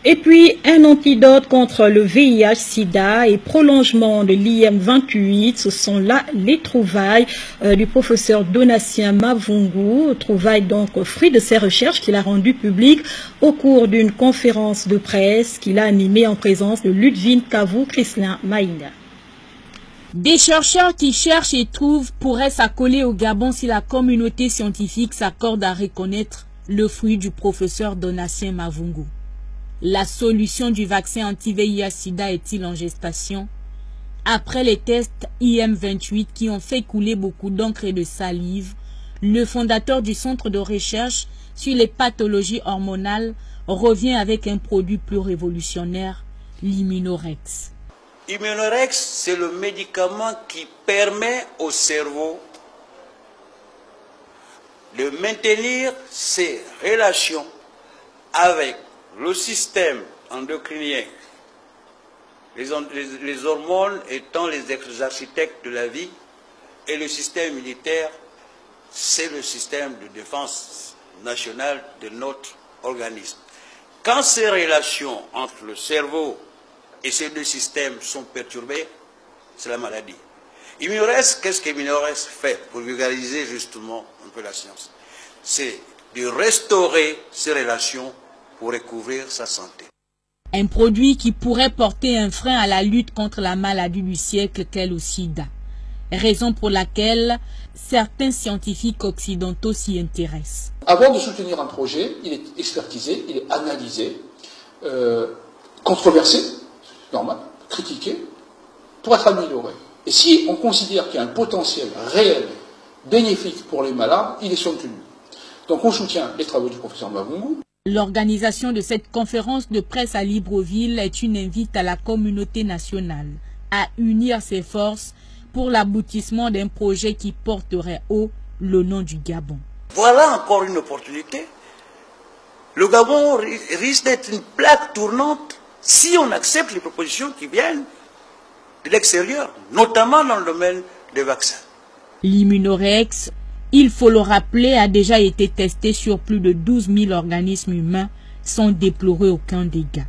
Et puis, un antidote contre le VIH-Sida et prolongement de l'IM28, ce sont là les trouvailles du professeur Donatien Mavungu, trouvailles donc fruit de ses recherches qu'il a rendues publiques au cours d'une conférence de presse qu'il a animée en présence de Ludwig Kavou Chrislin Maïna. Des chercheurs qui cherchent et trouvent pourraient s'accoler au Gabon si la communauté scientifique s'accorde à reconnaître le fruit du professeur Donatien Mavungu. La solution du vaccin anti-VIH-Sida est-il en gestation? Après les tests IM28 qui ont fait couler beaucoup d'encre et de salive, le fondateur du centre de recherche sur les pathologies hormonales revient avec un produit plus révolutionnaire, l'Immunorex. Immunorex, c'est le médicament qui permet au cerveau de maintenir ses relations avec le système endocrinien, les hormones étant les architectes de la vie, et le système immunitaire, c'est le système de défense nationale de notre organisme. Quand ces relations entre le cerveau et ces deux systèmes sont perturbés, c'est la maladie. Immunorex, qu'est-ce qu'Immunorex fait pour vulgariser justement un peu la science? C'est de restaurer ces relations pour recouvrir sa santé. Un produit qui pourrait porter un frein à la lutte contre la maladie du siècle qu'est le sida. Raison pour laquelle certains scientifiques occidentaux s'y intéressent. Avant de soutenir un projet, il est expertisé, il est analysé, controversé, normal, critiqué, pour être amélioré. Et si on considère qu'il y a un potentiel réel, bénéfique pour les malades, il est soutenu. Donc on soutient les travaux du professeur Mavungu. L'organisation de cette conférence de presse à Libreville est une invite à la communauté nationale à unir ses forces pour l'aboutissement d'un projet qui porterait haut le nom du Gabon. Voilà encore une opportunité. Le Gabon risque d'être une plaque tournante si on accepte les propositions qui viennent de l'extérieur, notamment dans le domaine des vaccins. L'Immunorex, il faut le rappeler, a déjà été testé sur plus de 12 000 organismes humains sans déplorer aucun dégât.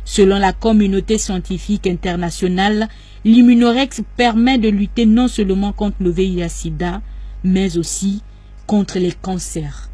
Selon la communauté scientifique internationale, l'Immunorex permet de lutter non seulement contre le VIH-Sida, mais aussi contre les cancers.